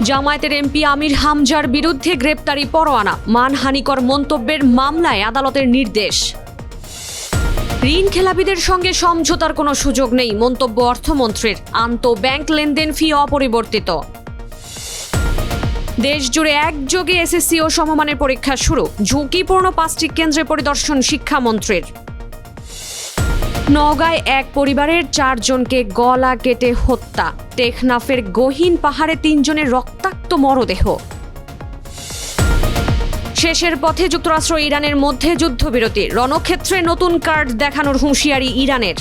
জামায়াতের এমপি আমির হামজার বিরুদ্ধে গ্রেপ্তারি পরোয়ানা, মানহানিকর মন্তব্যের মামলায় আদালতের নির্দেশ। ঋণ খেলাপিদের সঙ্গে সমঝোতার কোনো সুযোগ নেই, মন্তব্য অর্থমন্ত্রীর। আন্তঃব্যাংক লেনদেন ফি অপরিবর্তিত। দেশজুড়ে একযোগে এসএসসি ও সমমানের পরীক্ষা শুরু, ঝুঁকিপূর্ণ 5টি কেন্দ্রে পরিদর্শন শিক্ষামন্ত্রীর। নওগাঁয় এক পরিবারের 4 জনকে গলা কেটে হত্যা, টেকনাফের গহীন পাহাড়ে 3 জনের রক্তাক্ত মরদেহ। শেষের পথে যুক্তরাষ্ট্র ইরানের মধ্যে যুদ্ধবিরতি, রণক্ষেত্রে নতুন কার্ড দেখানোর হুঁশিয়ারি ইরানের।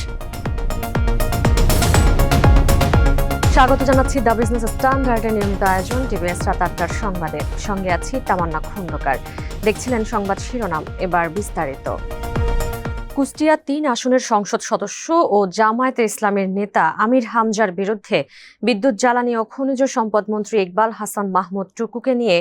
স্বাগত জানাচ্ছি দ্য বিজনেস স্ট্যান্ডার্ডের নিয়মিত আয়োজন টিভিএস রাত 8টার সংবাদে। সঙ্গে আছি তামান্না খন্দকার। দেখছিলেন সংবাদ শিরোনাম, এবার বিস্তারিত। কুষ্টিয়া 3 আসনের সংসদ সদস্য ও জামায়াতে ইসলামের নেতা আমির হামজার বিরুদ্ধে বিদ্যুৎ জ্বালানি ও খনিজ সম্পদ মন্ত্রী ইকবাল হাসান মাহমুদ টুকুকে নিয়ে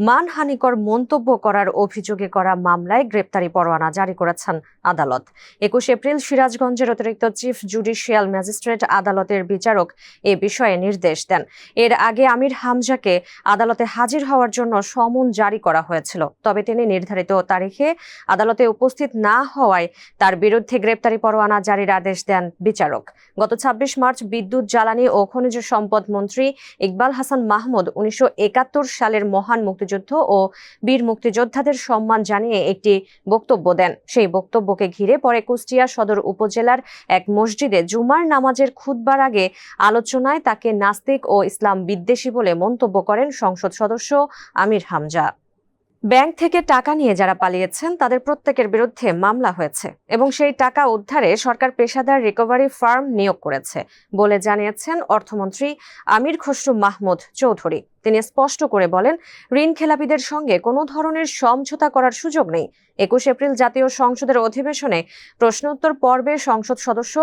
মানহানিকর মন্তব্য করার অভিযোগে করা মামলায় গ্রেপ্তারি পরোয়ানা জারি করেছেন আদালত। 21 এপ্রিল সিরাজগঞ্জের অতিরিক্ত চিফ জুডিশিয়াল ম্যাজিস্ট্রেট আদালতের বিচারক এ বিষয়ে নির্দেশ দেন। এর আগে আমির হামজাকে আদালতে হাজির হওয়ার জন্য সমন জারি করা হয়েছিল, তবে তিনি নির্ধারিত তারিখে আদালতে উপস্থিত না হওয়ায় তার বিরুদ্ধে গ্রেপ্তারি পরোয়ানা জারির আদেশ দেন বিচারক। গত 26 মার্চ বিদ্যুৎ জ্বালানি ও খনিজ সম্পদ মন্ত্রী ইকবাল হাসান মাহমুদ 1971 সালের মহান মুক্তিযুদ্ধ ও বীর মুক্তিযোদ্ধাদের সম্মান জানিয়ে একটি বক্তব্য দেন। সেই বক্তব্যকে ঘিরে পরে কুষ্টিয়া সদর উপজেলার এক মসজিদে জুমার নামাজের খুতবার আগে আলোচনায় তাকে নাস্তিক ও ইসলাম বিদ্বেষী বলে মন্তব্য করেন সংসদ সদস্য আমির হামজা। ব্যাংক থেকে টাকা নিয়ে যারা পালিয়েছেন তাদের প্রত্যেকের বিরুদ্ধে মামলা হয়েছে এবং সেই টাকা উদ্ধারে সরকার পেশাদার রিকভারি ফার্ম নিয়োগ করেছে বলে জানিয়েছেন অর্থমন্ত্রী আমির খসরু মাহমুদ চৌধুরী। তিনি স্পষ্ট করে বলেন, ঋণ খেলাপিদের সঙ্গে কোনো ধরনের সমঝোতা করার সুযোগ নেই। 21 এপ্রিল জাতীয় সংসদের অধিবেশনে প্রশ্নোত্তর পর্বে সংসদ সদস্য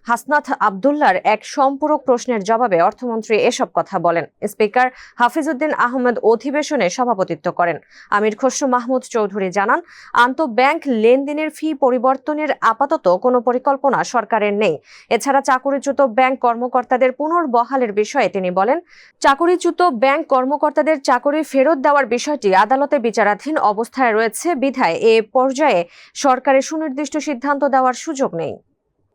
হাসনাত আবদুল্লার এক সম্পূরক প্রশ্নের জবাবে অর্থমন্ত্রী এসব কথা বলেন। স্পিকার হাফিজউদ্দিন আহমেদ অধিবেশনে সভাপতিত্ব করেন। আমির খসরু মাহমুদ চৌধুরী জানান, আন্তঃব্যাংক লেনদেনের ফি পরিবর্তনের আপাতত কোনো পরিকল্পনা সরকারের নেই। এছাড়া চাকরিচ্যুত ব্যাংক কর্মকর্তাদের পুনর্বহালের বিষয়ে তিনি বলেন, চাকরিচ্যুত ব্যাংক কর্মকর্তাদের চাকরি ফেরত দেওয়ার বিষয়টি আদালতে বিচারাধীন অবস্থায় রয়েছে বিধায় এ পর্যায়ে সরকারের সুনির্দিষ্ট সিদ্ধান্ত দেওয়ার সুযোগ নেই।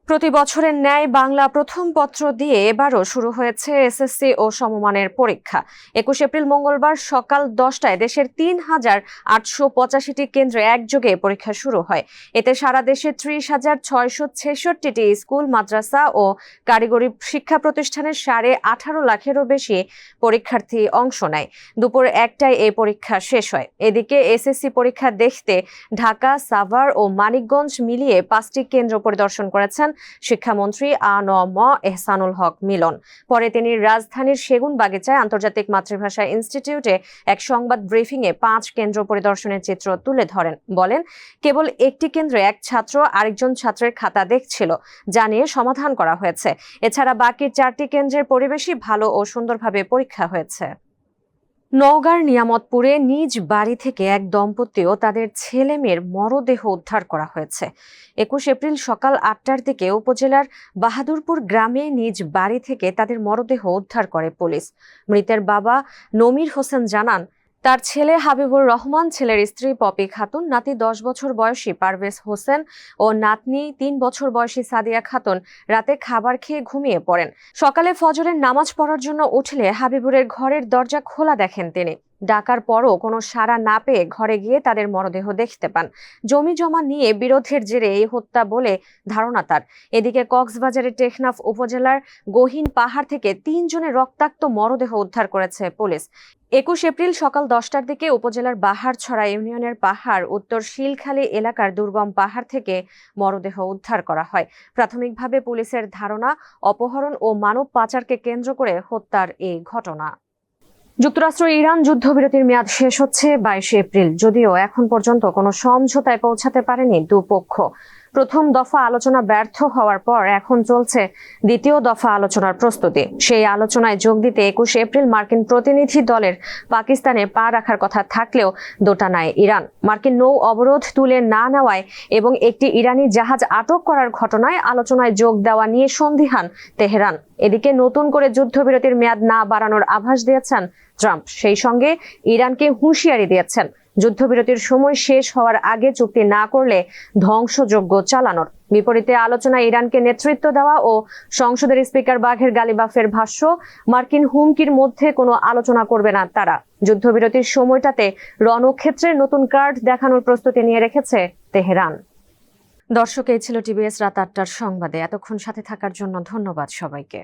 প্রতি বছরের ন্যায় বাংলা প্রথম পত্র দিয়ে এবারও শুরু হয়েছে এসএসসি ও সমমানের পরীক্ষা। 21 এপ্রিল মঙ্গলবার সকাল 10টায় দেশের 3,885টি কেন্দ্রে একযোগে পরীক্ষা শুরু হয়। এতে সারা দেশে 30,666টি স্কুল, মাদ্রাসা ও কারিগরি শিক্ষা প্রতিষ্ঠানের 18.5 লাখেরও বেশি পরীক্ষার্থী অংশ নেয়। দুপুর 1টায় এই পরীক্ষা শেষ হয়। এদিকে এসএসসি পরীক্ষা দেখতে ঢাকা, সাভার ও মানিকগঞ্জ মিলিয়ে 5টি কেন্দ্র পরিদর্শন করেছেন শিক্ষামন্ত্রী আ.ন.ম এহসানুল হক মিলন। পরে তিনি রাজধানীর সেগুনবাগিচায় আন্তর্জাতিক মাতৃভাষা ইনস্টিটিউটে এক সংবাদ ব্রিফিংয়ে 5 কেন্দ্র পরিদর্শনের চিত্র তুলে ধরেন। বলেন, কেবল একটি কেন্দ্রে এক ছাত্র আরেকজন ছাত্রের খাতা দেখছিল, যা নিয়ে সমাধান করা হয়েছে। এছাড়া বাকি 4টি কেন্দ্রের পরিবেশই ভালো ও সুন্দরভাবে পরীক্ষা হয়েছে। নওগাঁর নিয়ামতপুরে নিজ বাড়ি থেকে এক দম্পতি ও তাদের ছেলে মেয়ের মরদেহ উদ্ধার করা হয়েছে। 21 এপ্রিল সকাল 8টার দিকে উপজেলার বাহাদুরপুর গ্রামে নিজ বাড়ি থেকে তাদের মরদেহ উদ্ধার করে পুলিশ। মৃতের বাবা নমির হোসেন জানান, তার ছেলে হাবিবুর রহমান, ছেলের স্ত্রী পপি খাতুন, নাতি 10 বছর বয়সী পারভেজ হোসেন ও নাতনি 3 বছর বয়সী সাদিয়া খাতুন রাতে খাবার খেয়ে ঘুমিয়ে পড়েন। সকালে ফজরের নামাজ পড়ার জন্য উঠলে হাবিবুরের ঘরের দরজা খোলা দেখেন তিনি। ডাকার পরও কোনো সাড়া না পেয়ে ঘরে গিয়ে তাদের মরদেহ দেখতে পান। জমি জমা নিয়ে বিরোধের জেরে এই হত্যা বলে ধারণা তার। এদিকে কক্সবাজারের টেকনাফ উপজেলার গহীন পাহাড় থেকে 3 জনের রক্তাক্ত মরদেহ উদ্ধার করেছে পুলিশ। 21 এপ্রিল সকাল 10টার দিকে উপজেলার বাহারছড়া ইউনিয়নের পাহাড় উত্তর শিলখালী এলাকার দুর্গম পাহাড় থেকে মরদেহ উদ্ধার করা হয়। প্রাথমিকভাবে পুলিশের ধারণা, অপহরণ ও মানব পাচারকে কেন্দ্র করে হত্যার এই ঘটনা। যুক্তরাষ্ট্র ইরান যুদ্ধবিরতির মেয়াদ শেষ হচ্ছে 22 এপ্রিল, যদিও এখন পর্যন্ত কোনো সমঝোতায় পৌঁছাতে পারেনি দুপক্ষ। প্রথম দফা আলোচনা ব্যর্থ হওয়ার পর এখন চলছে দ্বিতীয় দফা আলোচনার প্রস্তুতি। সেই আলোচনায় যোগ দিতে 21 এপ্রিল মার্কিন প্রতিনিধি দলের পাকিস্তানে পা রাখার কথা থাকলেও দোটানায় ইরান। মার্কিন নৌ অবরোধ তুলে না নেওয়ায় এবং একটি ইরানি জাহাজ আটক করার ঘটনায় আলোচনায় যোগ দেওয়া নিয়ে সন্দিহান তেহরান। এদিকে নতুন করে যুদ্ধবিরতির মেয়াদ না বাড়ানোর আভাস দিয়েছেন ট্রাম্প। সেই সঙ্গে ইরানকে হুঁশিয়ারি দিয়েছেন যুদ্ধবিরতির সময় শেষ হওয়ার আগে চুক্তি না করলে ধ্বংসযজ্ঞ চালানোর। বিপরীতে আলোচনায় ইরানকে নেতৃত্ব দেওয়া ও সংসদের স্পিকার বাঘের গালিবাফের ভাষ্য, মার্কিন হুমকির মধ্যে কোনো আলোচনা করবে না তারা। যুদ্ধবিরতির সময়টাতে রণক্ষেত্রের নতুন কার্ড দেখানোর প্রস্তুতি নিয়ে রেখেছে তেহরান। দর্শক, এই ছিল টিভিএস রাত ৮টার সংবাদে। এতক্ষণ সাথে থাকার জন্য ধন্যবাদ সবাইকে।